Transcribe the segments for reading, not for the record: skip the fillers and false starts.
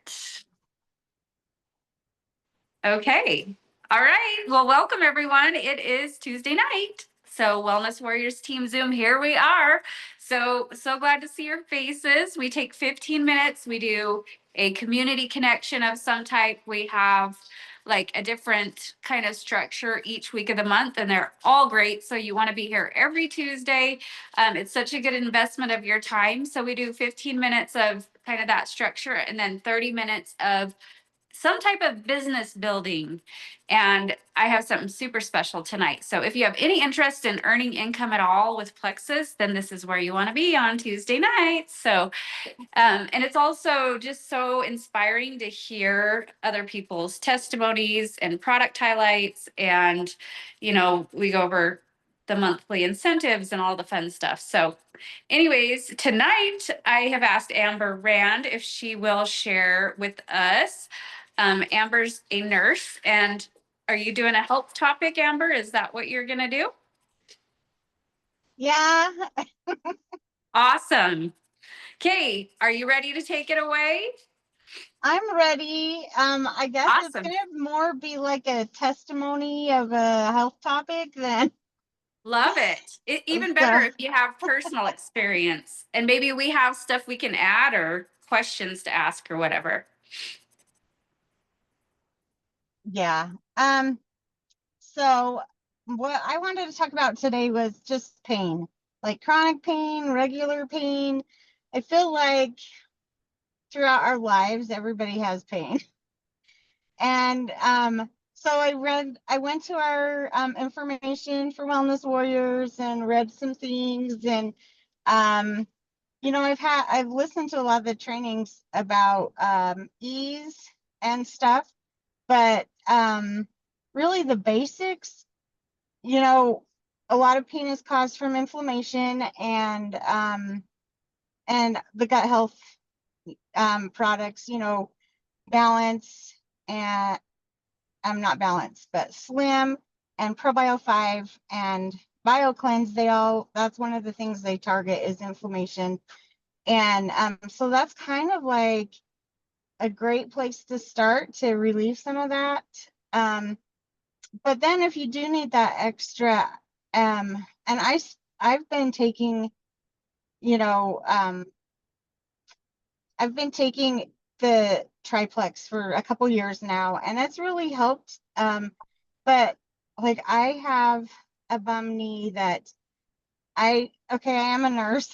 start. Okay. All right. Well, welcome everyone. It is Tuesday night. So, Wellness Warriors Team Zoom, here we are. So glad to see your faces. We take 15 minutes. We do a community connection of some type. We have like a different kind of structure each week of the month, and they're all great. So, you want to be here every Tuesday. It's such a good investment of your time. So, we do 15 minutes of kind of that structure and then 30 minutes of some type of business building. And I have something super special tonight. So if you have any interest in earning income at all with Plexus, then this is where you want to be on Tuesday nights. So, and it's also just so inspiring to hear other people's testimonies and product highlights. And, we go over the monthly incentives and all the fun stuff. So anyways, tonight I have asked Amber Rand if she will share with us. Amber's a nurse, and are you doing a health topic, Amber? Is that what you're going to do? Yeah, Awesome. Okay, are you ready to take it away? I'm ready. I guess it's Awesome. gonna more be like a testimony of a health topic than Love it. Even better so. if you have personal experience, and maybe we have stuff we can add or questions to ask or whatever. Yeah. So what I wanted to talk about today was just pain, like chronic pain, regular pain. I feel like throughout our lives, everybody has pain. And so I went to our information for Wellness Warriors and read some things. And um, I've listened to a lot of the trainings about ease and stuff, but really the basics, you know, a lot of pain is caused from inflammation and the gut health products, balance and I'm not balanced, but Slim and ProBio 5 and BioCleanse, that's one of the things they target is inflammation. And so that's kind of like a great place to start to relieve some of that. But then if you do need that extra, and I've been taking, you know, I've been taking the triplex for a couple years now, and it's really helped. But like I have a bum knee that I am a nurse.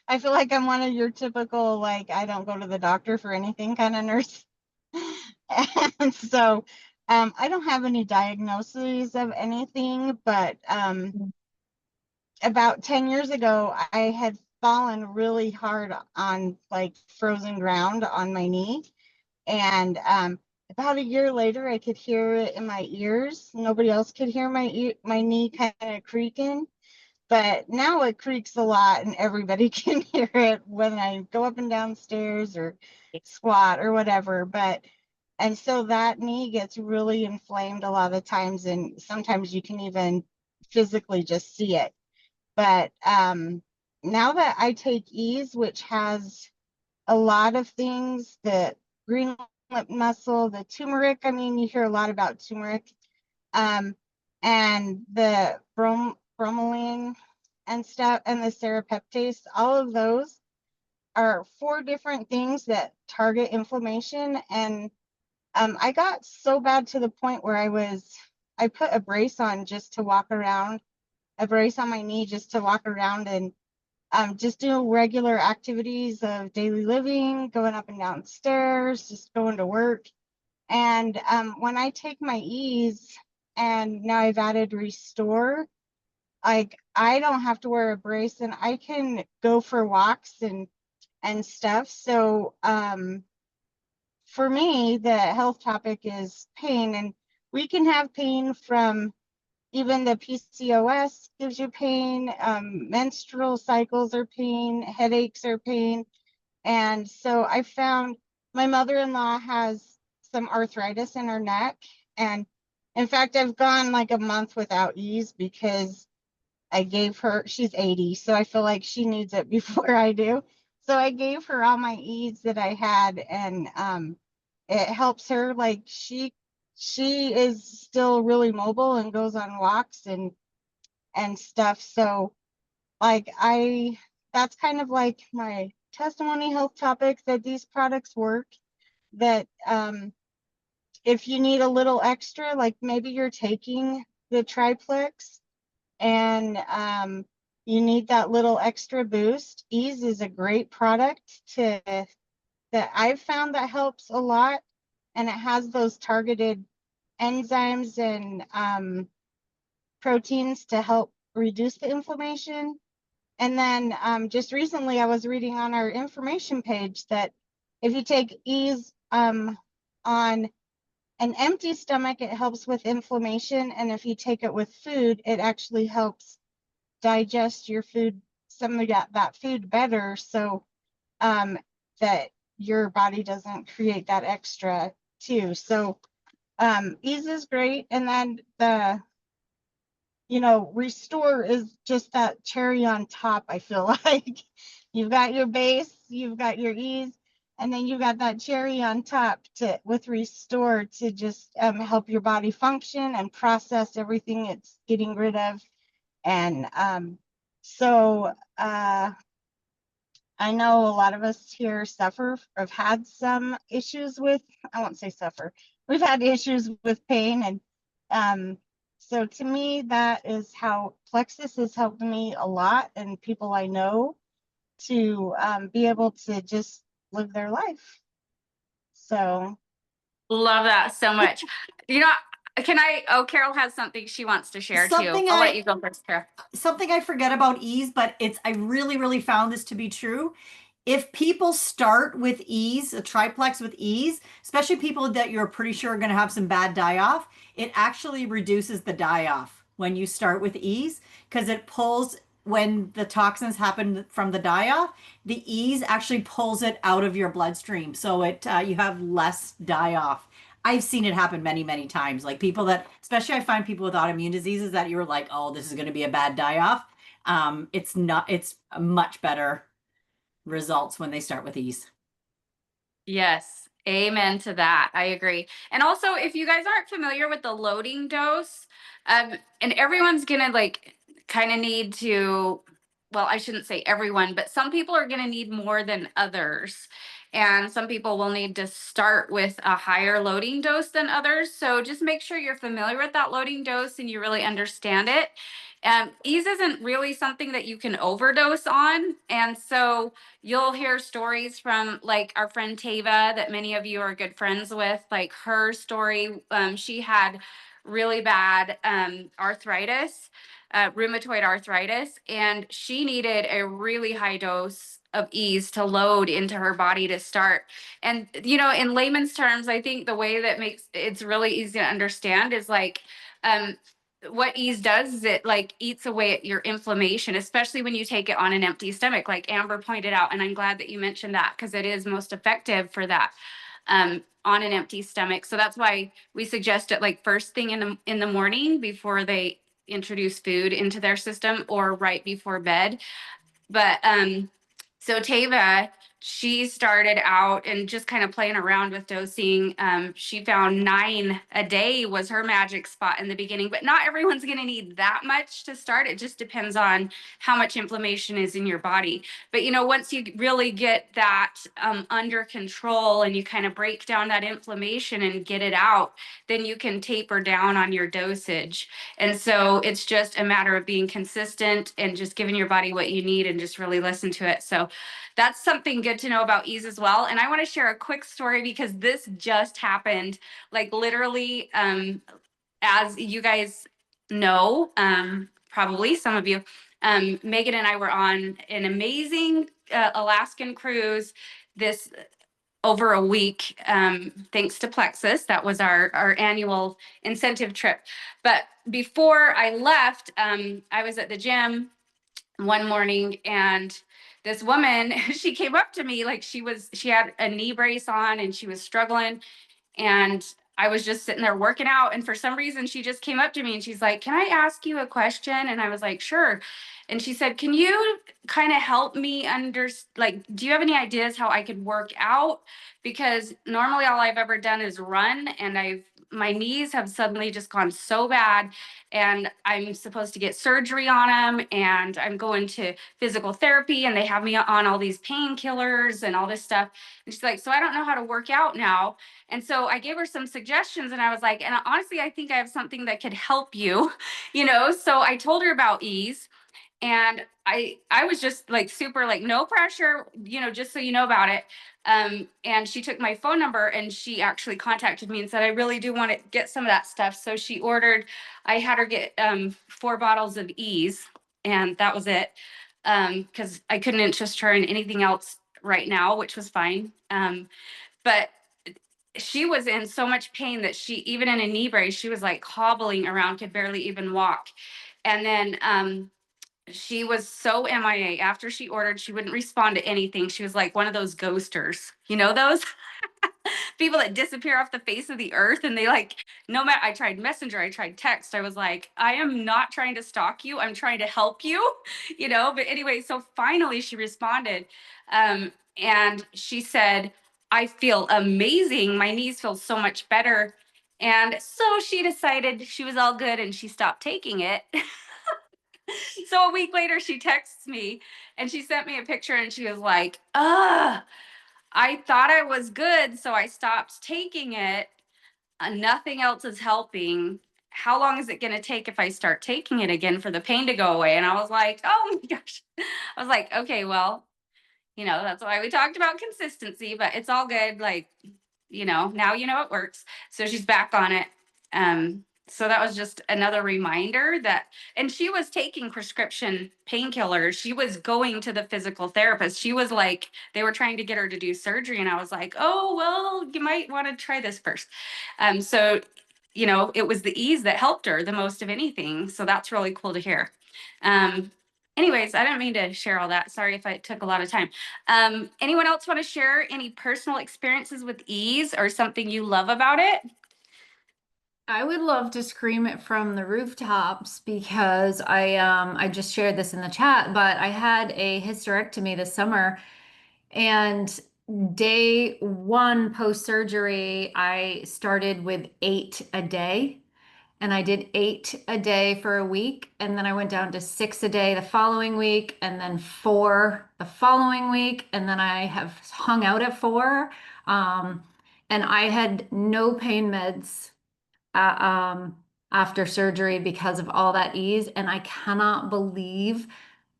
I feel like I'm one of your typical, like, I don't go to the doctor for anything kind of nurse. And so I don't have any diagnoses of anything, but about 10 years ago, I had fallen really hard on like frozen ground on my knee. And about a year later, I could hear it in my ears. Nobody else could hear my knee kind of creaking. But now it creaks a lot and everybody can hear it when I go up and down stairs or squat or whatever. And so that knee gets really inflamed a lot of the times, and sometimes you can even physically just see it. But now that I take Ease, which has a lot of things, the green lip mussel, the turmeric, I mean, you hear a lot about turmeric, and the bromelain and stuff, and the serapeptase, all of those are 4 different things that target inflammation. And I got so bad to the point where I put a brace on just to walk around, a brace on my knee just to walk around and just do regular activities of daily living, going up and down stairs, just going to work. And when I take my Ease, and now I've added Restore, like I don't have to wear a brace and I can go for walks and stuff. So for me, the health topic is pain, and we can have pain from even the PCOS gives you pain, menstrual cycles are pain, headaches are pain. And so I found my mother-in-law has some arthritis in her neck. And in fact, I've gone like a month without Ease because I gave her, she's 80, so I feel like she needs it before I do. So I gave her all my E's that I had, and it helps her. Like she is still really mobile and goes on walks and stuff. So like that's kind of like my testimony health topic, that these products work. That if you need a little extra, like maybe you're taking the triplex and you need that little extra boost, Ease is a great product to that I've found that helps a lot. And it has those targeted enzymes and proteins to help reduce the inflammation. And then just recently, I was reading on our information page that if you take Ease on an empty stomach, it helps with inflammation. And if you take it with food, it actually helps digest your food, some of that food better. So that your body doesn't create that extra too. So Ease is great. And then the Restore is just that cherry on top, I feel like. You've got your base, you've got your Ease, and then you got that cherry on top to with Restore to just help your body function and process everything it's getting rid of. And so I know a lot of us here have had some issues with, I won't say suffer, we've had issues with pain. And so to me, that is how Plexus has helped me a lot, and people I know, to be able to just live their life. So, Love that so much. You know, oh, Carol has something she wants to share too. Something I'll let I you go first, Carol. something I forget about Ease, but I really, really found this to be true. If people start with Ease, a triplex with Ease, especially people that you're pretty sure are going to have some bad die off, it actually reduces the die off when you start with Ease, because it pulls, when the toxins happen from the die off, the Ease actually pulls it out of your bloodstream. So you have less die off. I've seen it happen many, many times. Like people that, especially I find people with autoimmune diseases that you're like, oh, this is going to be a bad die off. It's not, it's a much better results when they start with Ease. Yes, amen to that. I agree. And also, if you guys aren't familiar with the loading dose, and everyone's gonna like kind of need to, well, I shouldn't say everyone, but some people are gonna need more than others. And some people will need to start with a higher loading dose than others. So just make sure you're familiar with that loading dose and you really understand it. Ease isn't really something that you can overdose on. And so you'll hear stories from like our friend Tava that many of you are good friends with, like her story. She had really bad arthritis, rheumatoid arthritis, and she needed a really high dose of Ease to load into her body to start. And in layman's terms, I think the way that makes it's really easy to understand is like what Ease does is it like eats away at your inflammation, especially when you take it on an empty stomach, like Amber pointed out. And I'm glad that you mentioned that because it is most effective for that on an empty stomach. So that's why we suggest it like first thing in the morning before they introduce food into their system or right before bed. But so Tava, she started out and just kind of playing around with dosing. She found 9 a day was her magic spot in the beginning, but not everyone's going to need that much to start. It just depends on how much inflammation is in your body. But once you really get that under control and you kind of break down that inflammation and get it out, then you can taper down on your dosage. And so it's just a matter of being consistent and just giving your body what you need and just really listen to it. So that's something good to know about Ease as well. And I want to share a quick story because this just happened, like literally, as you guys know, probably some of you, Megan and I were on an amazing Alaskan cruise this over a week, thanks to Plexus. That was our annual incentive trip. But before I left, I was at the gym one morning and this woman, she came up to me like she had a knee brace on and she was struggling. And I was just sitting there working out. And for some reason, she just came up to me and she's like, "Can I ask you a question?" And I was like, "Sure." And she said, can you kind of help me like, do you have any ideas how I could work out? Because normally all I've ever done is run, and my knees have suddenly just gone so bad, and I'm supposed to get surgery on them, and I'm going to physical therapy, and they have me on all these painkillers and all this stuff. And she's like, so I don't know how to work out now. And so I gave her some suggestions, and I was like, and honestly, I think I have something that could help you, So I told her about ease, and I was just like super like no pressure, just so you know about it. And she took my phone number, and she actually contacted me and said, I really do want to get some of that stuff. So she ordered, I had her get 4 bottles of ease, and that was it. Because I couldn't interest her in anything else right now, which was fine. But she was in so much pain that she, even in a knee brace, she was like hobbling around, could barely even walk. And then she was so MIA. After she ordered, she wouldn't respond to anything. She was like one of those ghosters, those people that disappear off the face of the earth. And they like, no matter, I tried Messenger, I tried text. I was like, I am not trying to stalk you. I'm trying to help you, But anyway, so finally she responded. And she said, I feel amazing. My knees feel so much better. And so she decided she was all good, and she stopped taking it. So a week later, she texts me, and she sent me a picture, and she was like, I thought I was good, so I stopped taking it. Nothing else is helping. How long is it going to take if I start taking it again for the pain to go away? And I was like, oh my gosh. I was like, okay, well, that's why we talked about consistency, but it's all good. Like, now it works. So she's back on it. So that was just another reminder and she was taking prescription painkillers. She was going to the physical therapist. She was like, they were trying to get her to do surgery. And I was like, oh, well, you might want to try this first. So, it was the ease that helped her the most of anything. So that's really cool to hear. Anyways, I didn't mean to share all that. Sorry if I took a lot of time. Anyone else want to share any personal experiences with ease or something you love about it? I would love to scream it from the rooftops because I just shared this in the chat, but I had a hysterectomy this summer, and day one post-surgery, I started with 8 a day, and I did 8 a day for a week, and then I went down to 6 a day the following week, and then 4 the following week, and then I have hung out at 4. And I had no pain meds uh, um, after surgery because of all that ease. And I cannot believe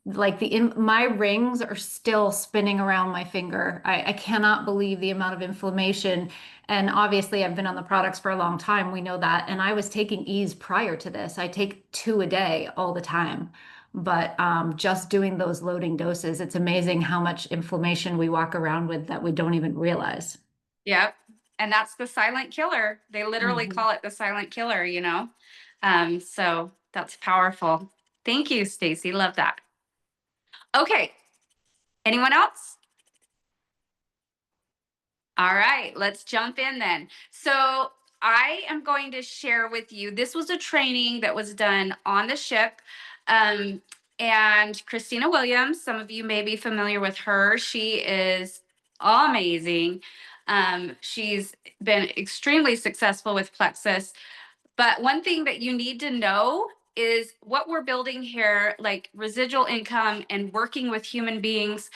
like my rings are still spinning around my finger. I cannot believe the amount of inflammation. And obviously I've been on the products for a long time. We know that. And I was taking ease prior to this. I take 2 a day all the time. But just doing those loading doses, it's amazing how much inflammation we walk around with that we don't even realize. Yep. And that's the silent killer. They literally call it the silent killer, So that's powerful. Thank you, Stacy. Love that. Okay. Anyone else? All right, let's jump in then. So I am going to share with you, this was a training that was done on the ship. And Christina Williams, some of you may be familiar with her. She is amazing. She's been extremely successful with Plexus. But one thing that you need to know is what we're building here, like residual income and working with human beings.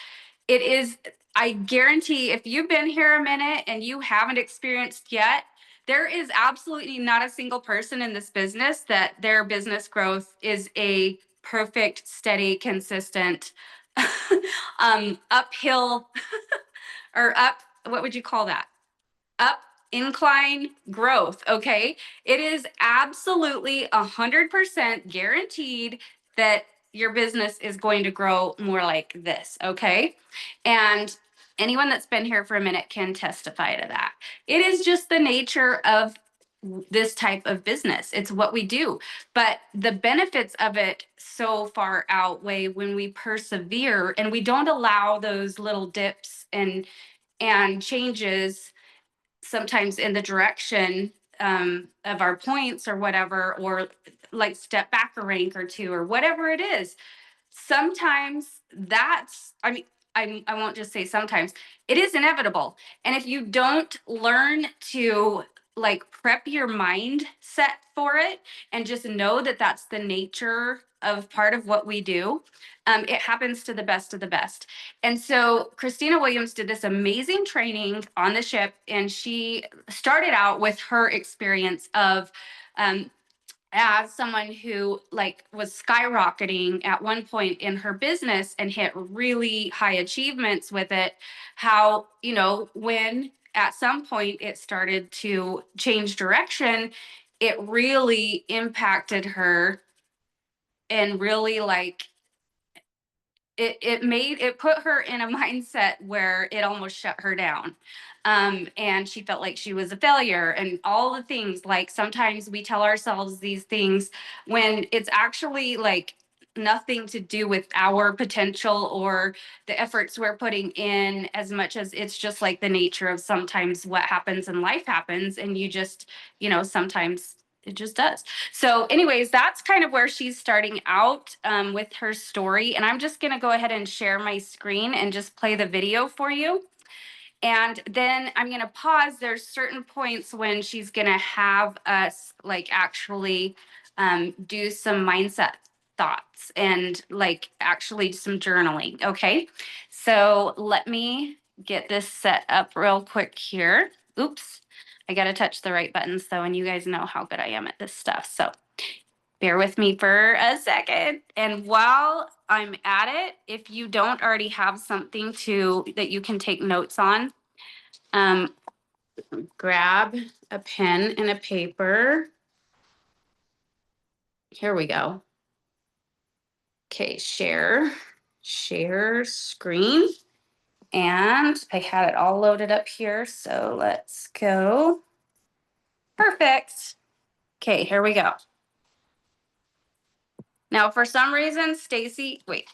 It is, I guarantee if you've been here a minute and you haven't experienced yet, there is absolutely not a single person in this business that their business growth is a perfect, steady, consistent, uphill or up, what would you call that? Up incline growth. Okay. It is absolutely 100% guaranteed that your business is going to grow more like this. Okay. And anyone that's been here for a minute can testify to that. It is just the nature of this type of business. It's what we do. But the benefits of it so far outweigh when we persevere and we don't allow those little dips and changes sometimes in the direction of our points or whatever, or like step back a rank or two or whatever it is. sometimes that's, I won't just say sometimes, it is inevitable. And if you don't learn to like prep your mindset for it and just know that that's the nature of part of what we do, it happens to the best of the best. And so Christina Williams did this amazing training on the ship, and she started out with her experience of as someone who like was skyrocketing at one point in her business and hit really high achievements with it, how, you know, when at some point it started to change direction, it really impacted her and really like it put her in a mindset where it almost shut her down. And she felt like she was a failure and all the things. Like sometimes we tell ourselves these things when it's actually like nothing to do with our potential or the efforts we're putting in, as much as it's just like the nature of sometimes what happens in life happens, and you just, you know, sometimes it just does. So anyways, that's kind of where she's starting out with her story. And I'm just going to go ahead and share my screen and just play the video for you. And then I'm going to pause. There's certain points when she's going to have us like actually do some mindset thoughts and like actually some journaling. Okay. So let me get this set up real quick here. Oops. I got to touch the right buttons though, and you guys know how good I am at this stuff. So bear with me for a second. And while I'm at it, if you don't already have something that you can take notes on, grab a pen and a paper. Here we go. Okay, share screen. And I had it all loaded up here. So let's go. Perfect. Okay, here we go. Now, for some reason, Stacy, wait.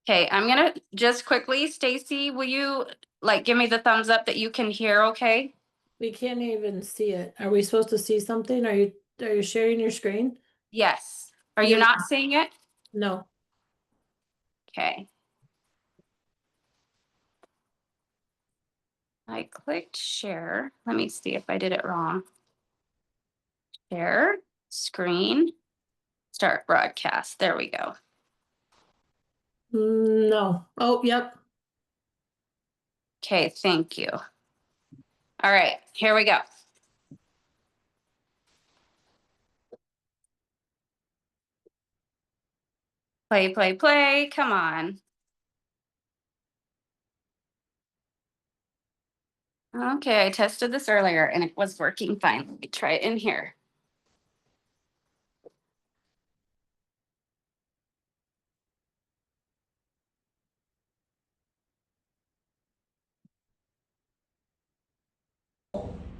Okay, I'm gonna just quickly, Stacy, will you like give me the thumbs up that you can hear okay? We can't even see it. Are we supposed to see something? Are you sharing your screen? Yes. Are you We're not seeing it? No. Okay. I clicked share. Let me see if I did it wrong. Share, screen, start broadcast. There we go. No. Oh, yep. Okay, thank you. All right, here we go. Play, play, play. Come on. Okay, I tested this earlier and it was working fine. Let me try it in here.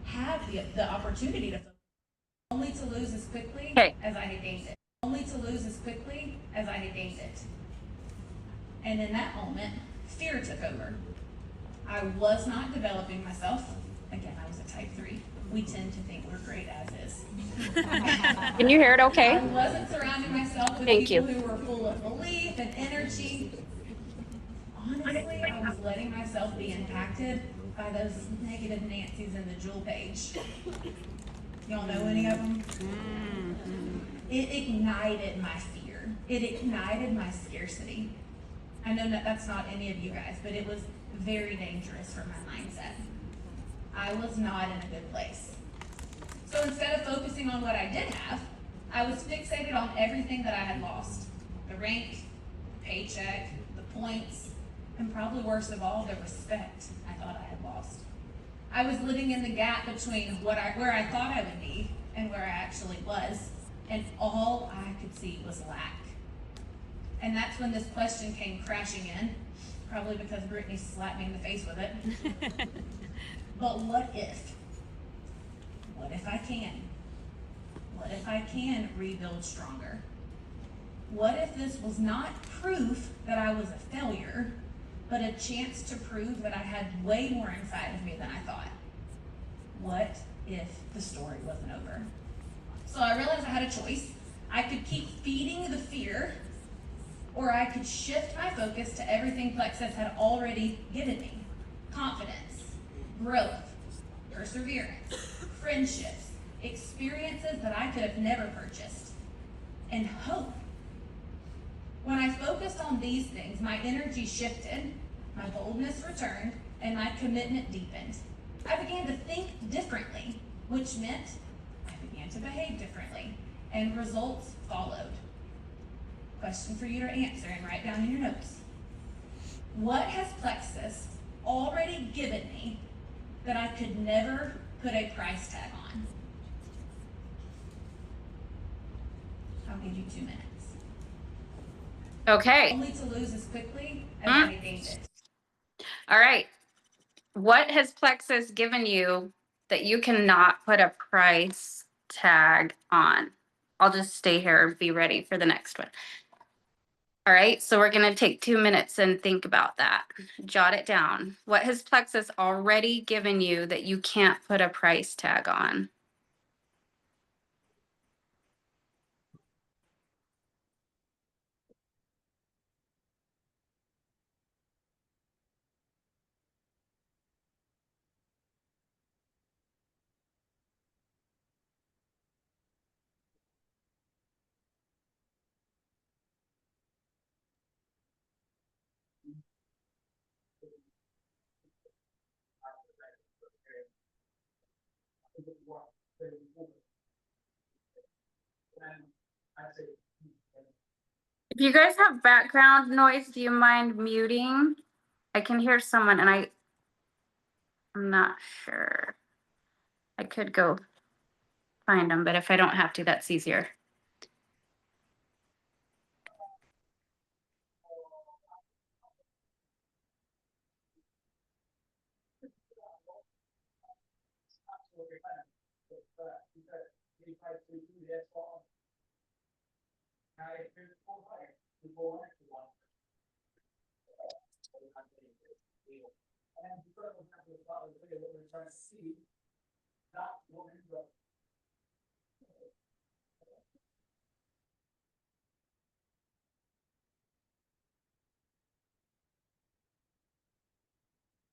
Have the opportunity to only to lose as quickly Okay. as I had gained it. Only to lose as quickly as I had gained it. And in that moment, fear took over. I was not developing myself. Again, I was a type 3. We tend to think we're great as is. Can you hear it okay? I wasn't surrounding myself with Thank people you. who were full of belief and energy. Honestly, I was letting myself be impacted by those negative Nancy's in the Jewel page. Y'all know any of them? It ignited my fear. It ignited my scarcity. I know that that's not any of you guys, but it was very dangerous for my mindset. I was not in a good place. So instead of focusing on what I did have, I was fixated on everything that I had lost. The rank, the paycheck, the points, and probably worst of all, the respect I thought I had lost. I was living in the gap between where I thought I would be and where I actually was, and all I could see was lack. And that's when this question came crashing in, probably because Brittany slapped me in the face with it. But what if? What if I can? What if I can rebuild stronger? What if this was not proof that I was a failure, but a chance to prove that I had way more inside of me than I thought? What if the story wasn't over? So I realized I had a choice. I could keep feeding the fear, or I could shift my focus to everything Plexus had already given me. Confidence, growth, perseverance, friendships, experiences that I could have never purchased, and hope. When I focused on these things, my energy shifted, my boldness returned, and my commitment deepened. I began to think differently, which meant I began to behave differently, and results followed. Question for you to answer and write down in your notes. What has Plexus already given me that I could never put a price tag on? I'll give you 2 minutes. Okay. Only to lose as quickly as I gained it. All right. What has Plexus given you that you cannot put a price tag on? I'll just stay here and be ready for the next one. All right, so we're going to take 2 minutes and think about that. Jot it down. What has Plexus already given you that you can't put a price tag on? If you guys have background noise, do you mind muting? I can hear someone and I'm not sure. I could go find them, but if I don't have to, that's easier.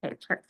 Okay, perfect.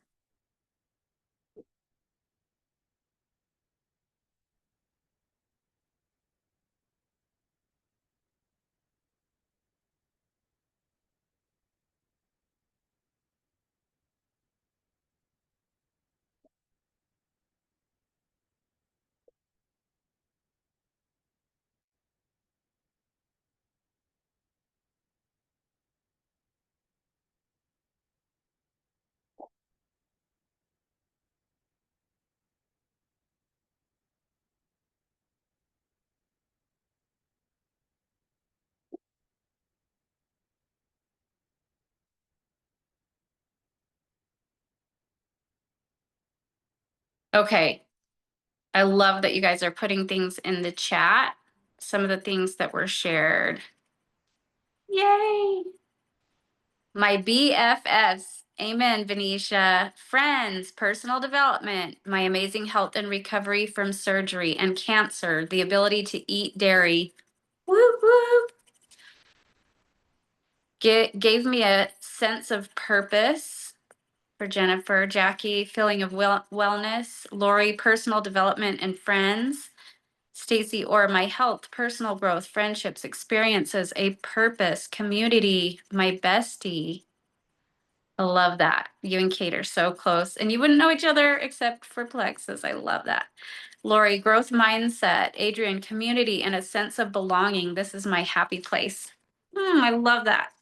Okay. I love that you guys are putting things in the chat. Some of the things that were shared. Yay. My BFFs. Amen, Venetia. Friends, personal development, my amazing health and recovery from surgery and cancer, the ability to eat dairy. Whoop, whoop. Gave me a sense of purpose for Jennifer, Jackie, feeling of wellness, Lori, personal development and friends, Stacy, or my health, personal growth, friendships, experiences, a purpose, community, my bestie. I love that. You and Kate are so close and you wouldn't know each other except for Plexus. I love that. Lori, growth mindset, Adrian, community and a sense of belonging. This is my happy place. I love that.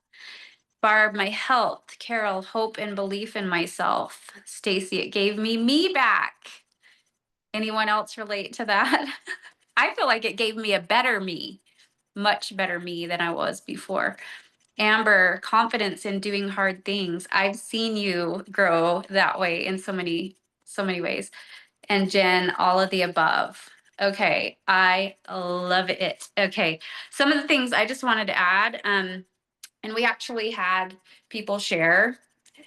Barb, my health. Carol, hope and belief in myself. Stacy, it gave me back. Anyone else relate to that? I feel like it gave me a better me, much better me than I was before. Amber, confidence in doing hard things. I've seen you grow that way in so many ways. And Jen, all of the above. Okay, I love it. Okay, some of the things I just wanted to add, and we actually had people share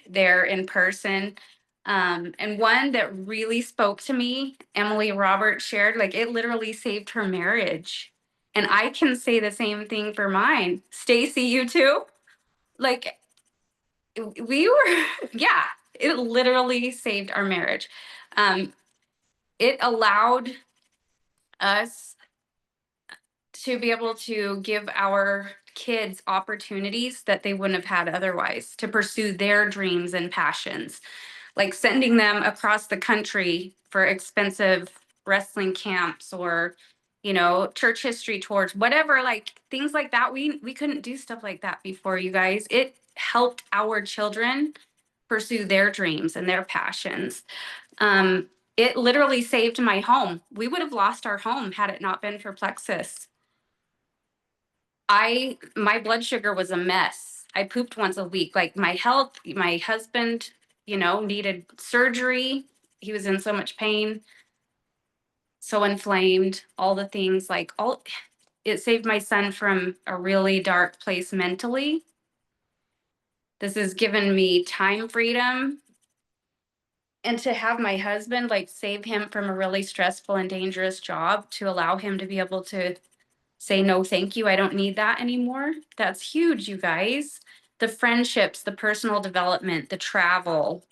there in person. And one that really spoke to me, Emily Roberts shared, like it literally saved her marriage. And I can say the same thing for mine. Stacy, you too? Like we were, yeah, it literally saved our marriage. It allowed us to be able to give our kids opportunities that they wouldn't have had otherwise to pursue their dreams and passions, like sending them across the country for expensive wrestling camps or church history tours, whatever, like things like that. We couldn't do stuff like that before, you guys. It helped our children pursue their dreams and their passions. It literally saved my home. We would have lost our home had it not been for Plexus. My blood sugar was a mess. I pooped once a week. Like my health, my husband, needed surgery. He was in so much pain, so inflamed, all the things, it saved my son from a really dark place mentally. This has given me time freedom. And to have my husband save him from a really stressful and dangerous job to allow him to be able to say, no, thank you, I don't need that anymore. That's huge, you guys. The friendships, the personal development, the travel,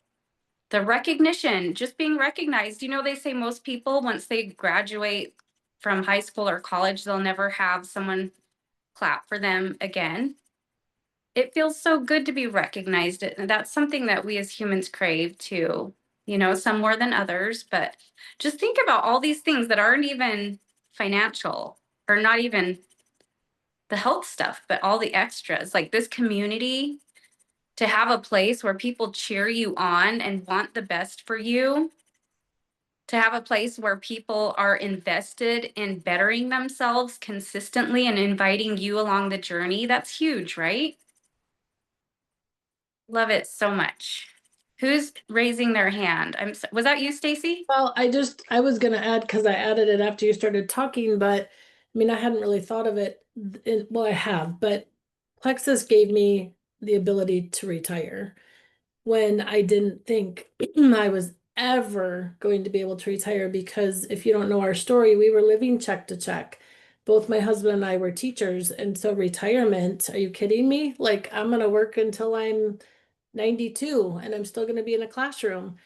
the recognition, just being recognized. They say most people, once they graduate from high school or college, they'll never have someone clap for them again. It feels so good to be recognized. And that's something that we as humans crave too, some more than others. But just think about all these things that aren't even financial or not even the health stuff, but all the extras, like this community, to have a place where people cheer you on and want the best for you, to have a place where people are invested in bettering themselves consistently and inviting you along the journey. That's huge, right? Love it so much. Who's raising their hand? Was that you, Stacy? Well, I was gonna add, because I added it after you started talking, but I mean, I hadn't really thought of it. Well, I have, but Plexus gave me the ability to retire when I didn't think I was ever going to be able to retire, because if you don't know our story, we were living check to check. Both my husband and I were teachers, and so retirement, are you kidding me? Like, I'm gonna work until I'm 92 and I'm still gonna be in a classroom.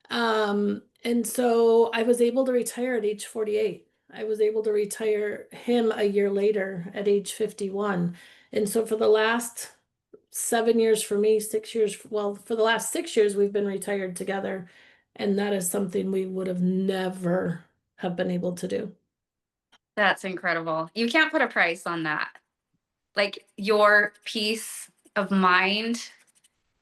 And so I was able to retire at age 48. I was able to retire him a year later at age 51. And so for the last 7 years for me, 6 years, well, for the last 6 years, we've been retired together. And that is something we would have never have been able to do. That's incredible. You can't put a price on that. Like your peace of mind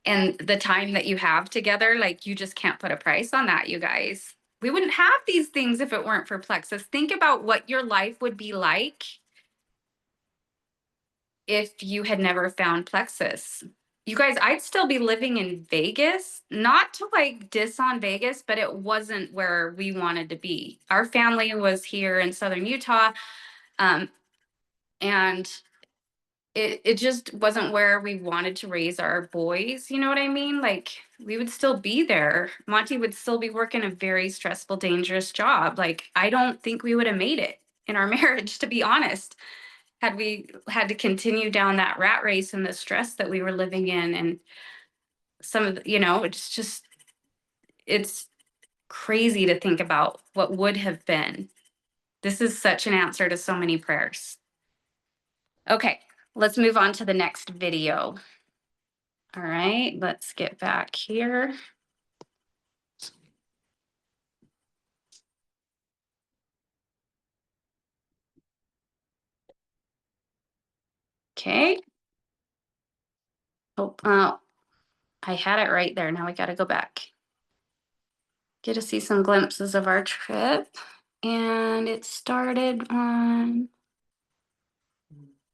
and the time that you have together, like you just can't put a price on that, you guys. We wouldn't have these things if it weren't for Plexus. Think about what your life would be like if you had never found Plexus. You guys, I'd still be living in Vegas, not to diss on Vegas, but it wasn't where we wanted to be. Our family was here in Southern Utah, and it just wasn't where we wanted to raise our boys. You know what I mean? Like we would still be there. Monty would still be working a very stressful, dangerous job. Like I don't think we would have made it in our marriage, to be honest, had we had to continue down that rat race and the stress that we were living in. And some of the, it's crazy to think about what would have been. This is such an answer to so many prayers. Okay, let's move on to the next video. All right, let's get back here. Okay. Oh, I had it right there. Now we got to go back. Get to see some glimpses of our trip. And it started on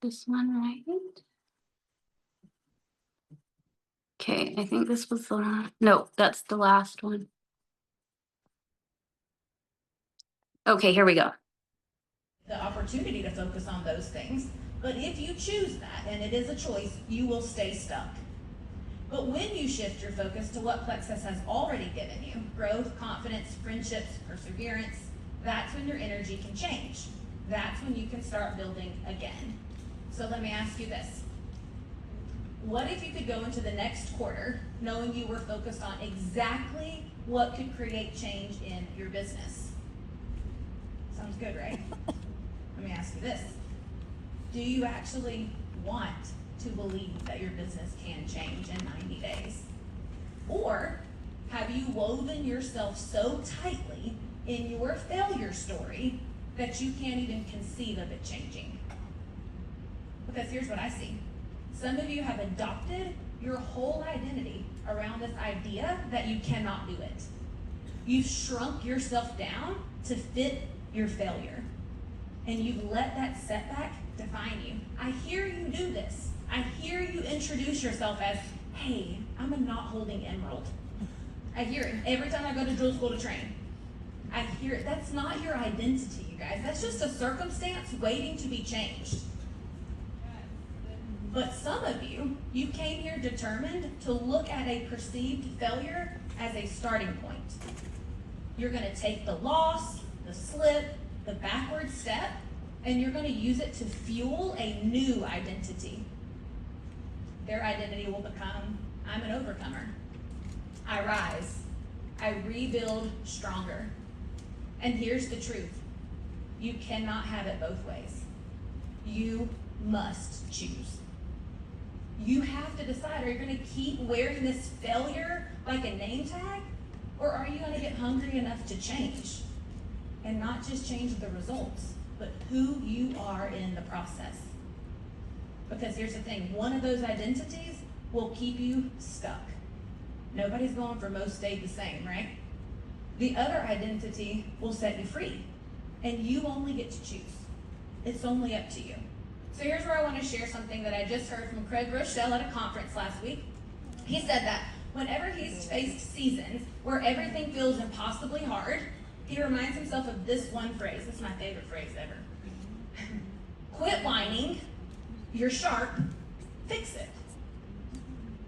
this one, right? Okay, I think this was the, no, that's the last one. Okay, here we go. The opportunity to focus on those things. But if you choose that, and it is a choice, you will stay stuck. But when you shift your focus to what Plexus has already given you, growth, confidence, friendships, perseverance, that's when your energy can change. That's when you can start building again. So let me ask you this. What if you could go into the next quarter knowing you were focused on exactly what could create change in your business? Sounds good, right? Let me ask you this. Do you actually want to believe that your business can change in 90 days? Or have you woven yourself so tightly in your failure story that you can't even conceive of it changing? Because here's what I see. Some of you have adopted your whole identity around this idea that you cannot do it. You've shrunk yourself down to fit your failure. And you've let that setback define you. I hear you do this. I hear you introduce yourself as, hey, I'm a knot holding emerald. I hear it every time I go to drill school to train. I hear it. That's not your identity, you guys. That's just a circumstance waiting to be changed. But some of you, you came here determined to look at a perceived failure as a starting point. You're going to take the loss, the slip, the backward step, and you're going to use it to fuel a new identity. Their identity will become, I'm an overcomer. I rise. I rebuild stronger. And here's the truth. You cannot have it both ways. You must choose. You have to decide, are you going to keep wearing this failure like a name tag? Or are you going to get hungry enough to change? And not just change the results, but who you are in the process. Because here's the thing, one of those identities will keep you stuck. Nobody's going for most stayed the same, right? The other identity will set you free. And you only get to choose. It's only up to you. So here's where I want to share something that I just heard from Craig Rochelle at a conference last week. He said that whenever he's faced seasons where everything feels impossibly hard, he reminds himself of this one phrase. This is my favorite phrase ever. Quit whining, you're sharp, fix it.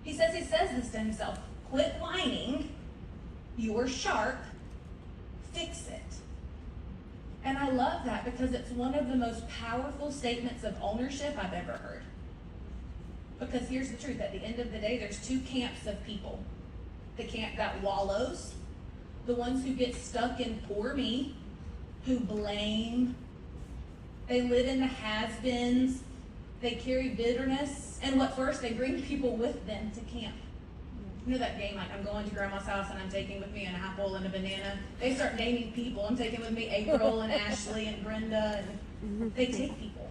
He says this to himself. Quit whining, you're sharp, fix it. And I love that because it's one of the most powerful statements of ownership I've ever heard. Because here's the truth, at the end of the day, there's two camps of people. The camp that wallows, the ones who get stuck in poor me, who blame, they live in the has-beens, they carry bitterness, and what's worse, they bring people with them to camp. You know that game, like I'm going to grandma's house and I'm taking with me an apple and a banana. They start naming people. I'm taking with me April and Ashley and Brenda, and they take people.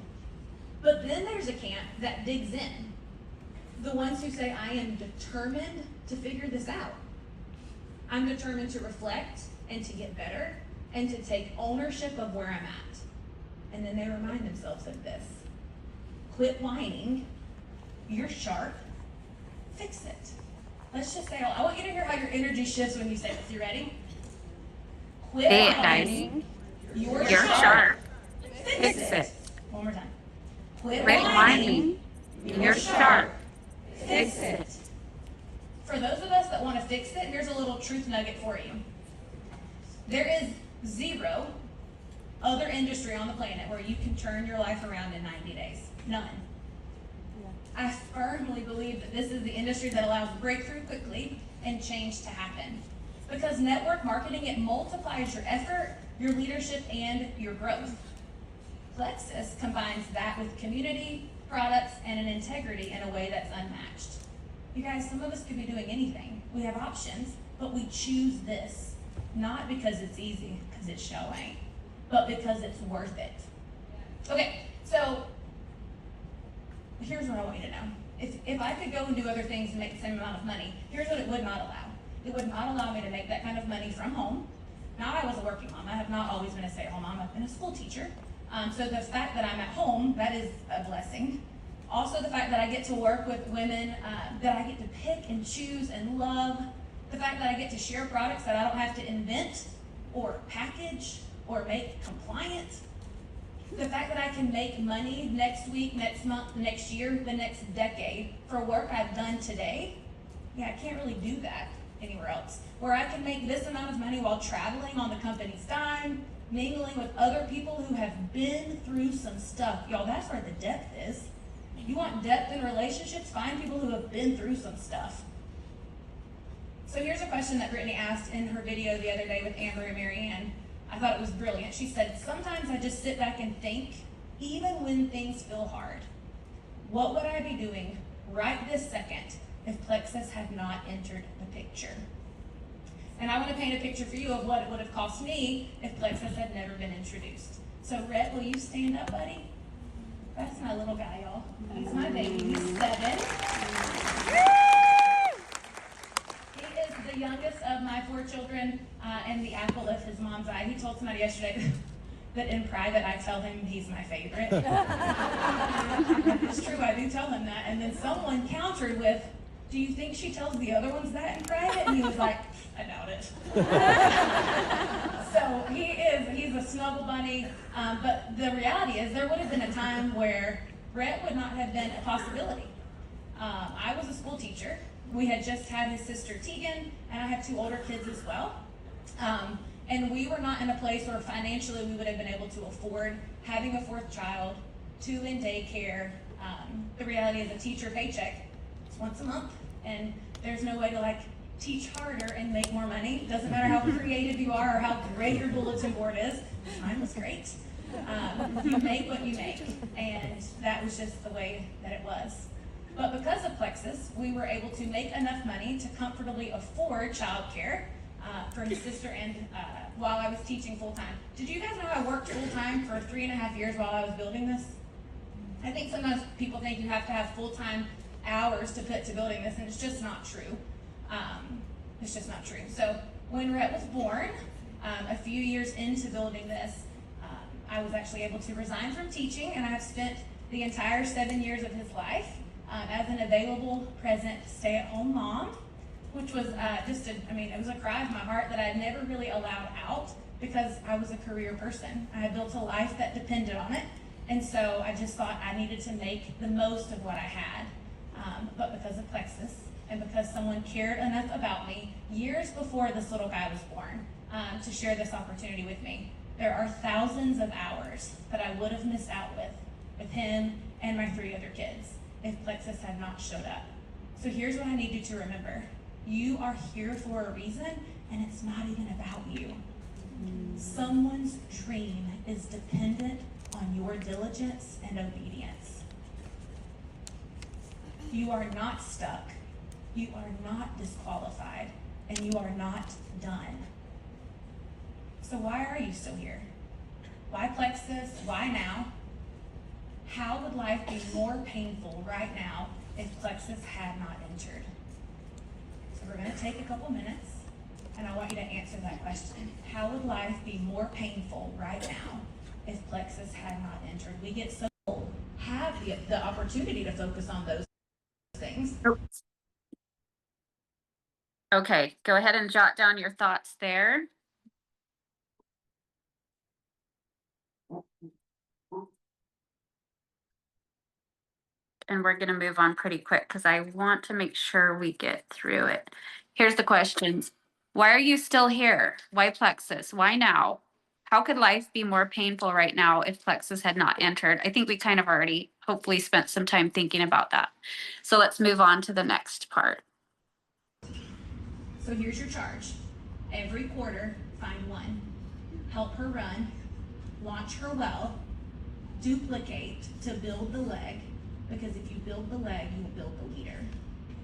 But then there's a camp that digs in. The ones who say, I am determined to figure this out. I'm determined to reflect and to get better and to take ownership of where I'm at. And then they remind themselves of this. Quit whining, you're sharp, fix it. Let's just say, I want you to hear how your energy shifts when you say this. You ready? Quit whining, you're sharp, fix it. One more time. Quit whining, you're sharp, fix it. For those of us that want to fix it, here's a little truth nugget for you. There is zero other industry on the planet where you can turn your life around in 90 days. None. I firmly believe that this is the industry that allows breakthrough quickly and change to happen. Because network marketing, it multiplies your effort, your leadership, and your growth. Plexus combines that with community, products, and an integrity in a way that's unmatched. You guys, some of us could be doing anything. We have options, but we choose this, not because it's easy, because it's showing, but because it's worth it. Okay, so here's what I want you to know. If I could go and do other things and make the same amount of money, here's what it would not allow. It would not allow me to make that kind of money from home. Now, I was a working mom. I have not always been a stay-at-home mom. I've been a school teacher. So the fact that I'm at home, that is a blessing. Also, the fact that I get to work with women that I get to pick and choose and love. The fact that I get to share products that I don't have to invent or package or make compliant. The fact that I can make money next week, next month, next year, the next decade for work I've done today, yeah, I can't really do that anywhere else. Where I can make this amount of money while traveling on the company's dime, mingling with other people who have been through some stuff. Y'all, that's where the depth is. You want depth in relationships? Find people who have been through some stuff. So here's a question that Brittany asked in her video the other day with Amber and Marianne. I thought it was brilliant. She said, sometimes I just sit back and think, even when things feel hard, what would I be doing right this second if Plexus had not entered the picture? And I want to paint a picture for you of what it would have cost me if Plexus had never been introduced. So Rhett, will you stand up, buddy? That's my little guy, y'all. He's my baby. He's 7. He is the youngest of my 4 children and the apple of his mom's eye. He told somebody yesterday that in private I tell him he's my favorite. It's true, I do tell him that. And then someone countered with, do you think she tells the other ones that in private? And he was like, I doubt it. So he's a snuggle bunny. But the reality is there would have been a time where Brett would not have been a possibility. I was a school teacher. We had just had his sister Tegan, and I have 2 older kids as well. And we were not in a place where financially we would have been able to afford having a 4th child, 2 in daycare. The reality is a teacher paycheck, it's once a month, and there's no way to like teach harder and make more money. It doesn't matter how creative you are or how great your bulletin board is. Mine was great. You make what you make, and that was just the way that it was. But because of Plexus, we were able to make enough money to comfortably afford childcare for his sister and while I was teaching full-time. Did you guys know I worked full-time for 3.5 years while I was building this? I think sometimes people think you have to have full-time hours to put to building this, and it's just not true. It's just not true. So when Rhett was born, a few years into building this, I was actually able to resign from teaching, and I have spent the entire 7 years of his life as an available, present, stay-at-home mom, which was it was a cry of my heart that I had never really allowed out because I was a career person. I had built a life that depended on it, and so I just thought I needed to make the most of what I had. But because of Plexus, and because someone cared enough about me years before this little guy was born to share this opportunity with me, there are thousands of hours that I would have missed out with him and my 3 other kids if Plexus had not showed up. So here's what I need you to remember. You are here for a reason, and it's not even about you. Someone's dream is dependent on your diligence and obedience. You are not stuck. You are not disqualified, and you are not done. So why are you still here? Why Plexus? Why now? How would life be more painful right now if Plexus had not entered? So we're going to take a couple minutes, and I want you to answer that question. How would life be more painful right now if Plexus had not entered? We get so have the opportunity to focus on those things. Okay, go ahead and jot down your thoughts there. And we're going to move on pretty quick because I want to make sure we get through it. Here's the questions. Why are you still here? Why Plexus? Why now? How could life be more painful right now if Plexus had not entered? I think we kind of already hopefully spent some time thinking about that. So let's move on to the next part. So here's your charge. Every quarter, find one. Help her run, launch her well, duplicate to build the leg, because if you build the leg, you will build the leader.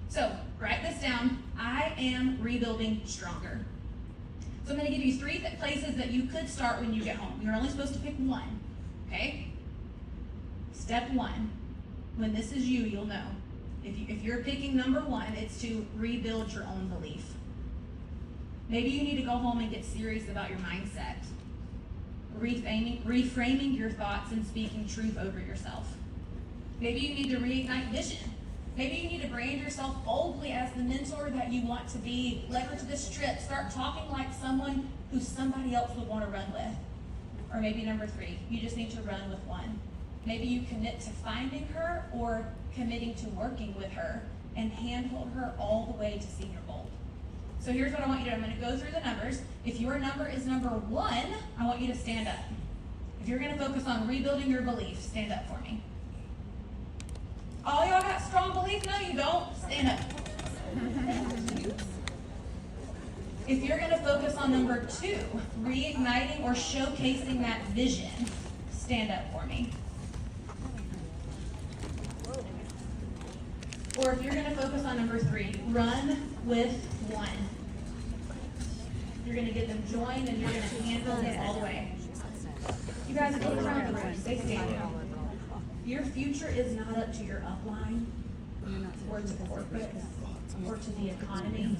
So write this down. I am rebuilding stronger. So I'm going to give you 3 places that you could start when you get home. You're only supposed to pick one, okay? Step 1, when this is you, you'll know. If you're picking number 1, it's to rebuild your own belief. Maybe you need to go home and get serious about your mindset. Reframing your thoughts and speaking truth over yourself. Maybe you need to reignite vision. Maybe you need to brand yourself boldly as the mentor that you want to be. Leverage this trip. Start talking like someone who somebody else would want to run with. Or maybe number 3, you just need to run with one. Maybe you commit to finding her or committing to working with her and handhold her all the way to senior gold. So here's what I want you to do. I'm going to go through the numbers. If your number is number 1, I want you to stand up. If you're going to focus on rebuilding your belief, stand up for me. All y'all got strong belief? No, you don't. Stand up. If you're going to focus on number 2, reigniting or showcasing that vision, stand up for me. Or if you're going to focus on number 3, run with 1. You're going to get them joined and you're going to handle this all the way. You guys look around the room. Stay standing. Your future is not up to your upline or to corporate or to the economy.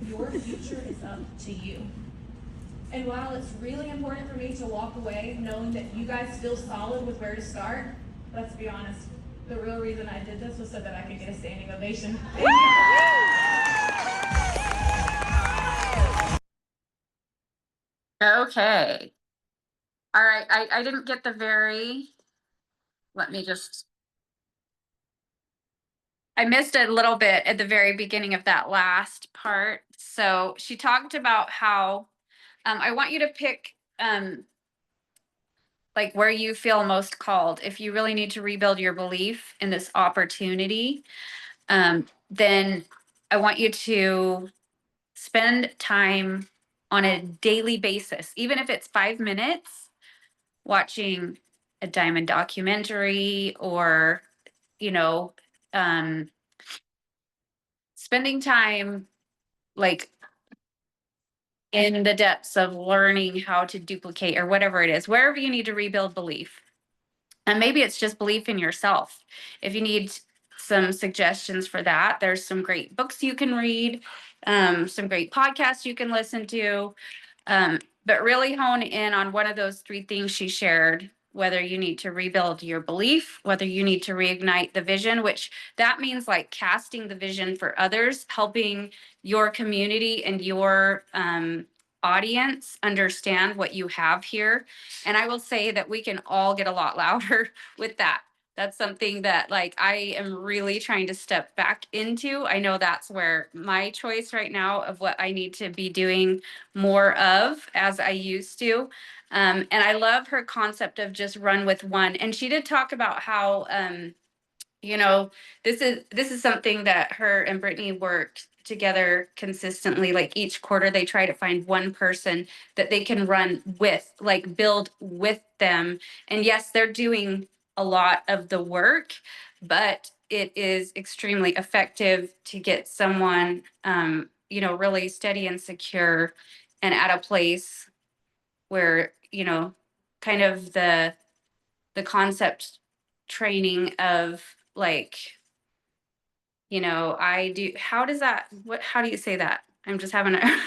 Your future is up to you. And while it's really important for me to walk away knowing that you guys feel solid with where to start, let's be honest, the real reason I did this was so that I could get a standing ovation. Thank you. Okay. All right. I didn't get I missed a little bit at the very beginning of that last part. So she talked about how I want you to pick like where you feel most called. If you really need to rebuild your belief in this opportunity, then I want you to spend time on a daily basis, even if it's 5 minutes, watching a diamond documentary or, you know, spending time like in the depths of learning how to duplicate or whatever it is, wherever you need to rebuild belief. And maybe it's just belief in yourself. If you need some suggestions for that, there's some great books you can read, some great podcasts you can listen to. But really hone in on one of those 3 things she shared, whether you need to rebuild your belief, whether you need to reignite the vision, which that means like casting the vision for others, helping your community and your audience understand what you have here. And I will say that we can all get a lot louder with that. That's something that like I am really trying to step back into. I know that's where my choice right now of what I need to be doing more of as I used to. And I love her concept of just run with 1. And she did talk about how, you know, this is something that her and Brittany worked together consistently. Like each quarter, they try to find one person that they can run with, like build with them. And yes, they're doing a lot of the work, but it is extremely effective to get someone, you know, really steady and secure and at a place where, you know, kind of the concept training of like, you know, how does that, how do you say that? I'm just having a,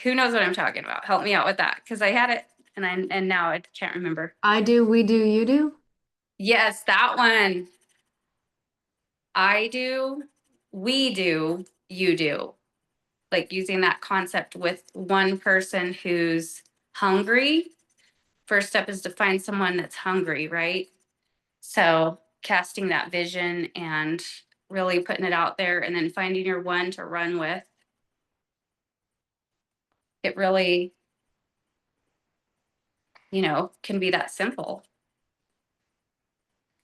who knows what I'm talking about? Help me out with that. Cause I had it and now I can't remember. I do, we do, you do. Yes, that one. I do, we do, you do. Like using that concept with one person who's hungry. First step is to find someone that's hungry, right? So casting that vision and really putting it out there and then finding your one to run with. It really, you know, can be that simple.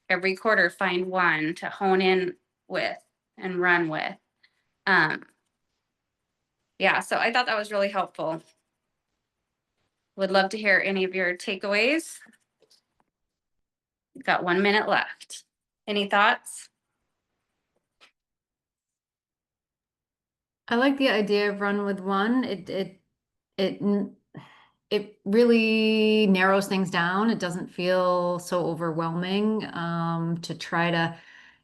Every quarter, find one to hone in with and run with. Yeah, so I thought that was really helpful. Would love to hear any of your takeaways. We've got 1 minute left. Any thoughts? I like the idea of run with 1. It really narrows things down. It doesn't feel so overwhelming to try to,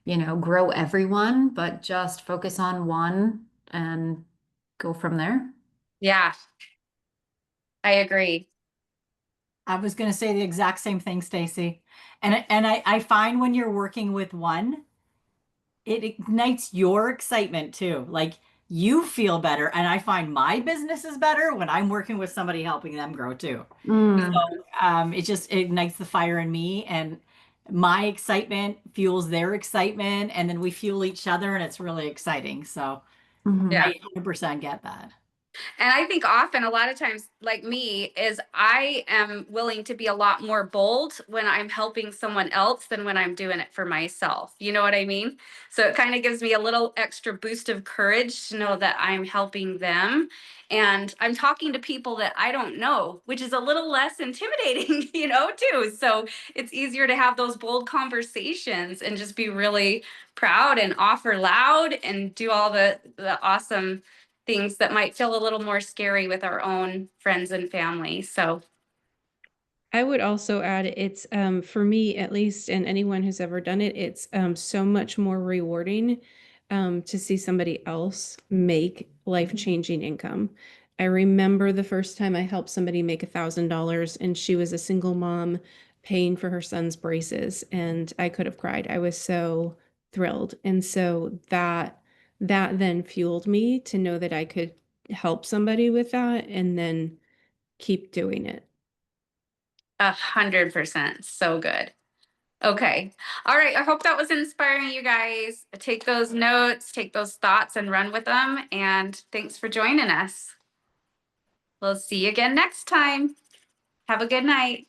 you know, grow everyone, but just focus on 1 and go from there. Yeah, I agree. I was going to say the exact same thing, Stacy. And I find when you're working with 1, it ignites your excitement too. Like you feel better. And I find my business is better when I'm working with somebody helping them grow too. Mm. So it just ignites the fire in me. And my excitement fuels their excitement, and then we fuel each other, and it's really exciting. So Mhm. Yeah. I 100% get that. And I think often a lot of times, like me, is I am willing to be a lot more bold when I'm helping someone else than when I'm doing it for myself. You know what I mean? So it kind of gives me a little extra boost of courage to know that I'm helping them. And I'm talking to people that I don't know, which is a little less intimidating, too. So it's easier to have those bold conversations and just be really proud and offer loud and do all the awesome things that might feel a little more scary with our own friends and family. So I would also add it's for me at least, and anyone who's ever done it, it's so much more rewarding to see somebody else make life-changing income. I remember the first time I helped somebody make $1,000, and she was a single mom paying for her son's braces, and I could have cried. I was so thrilled. And so that then fueled me to know that I could help somebody with that and then keep doing it. 100%. So good. Okay. All right. I hope that was inspiring you guys. Take those notes, take those thoughts and run with them. And thanks for joining us. We'll see you again next time. Have a good night.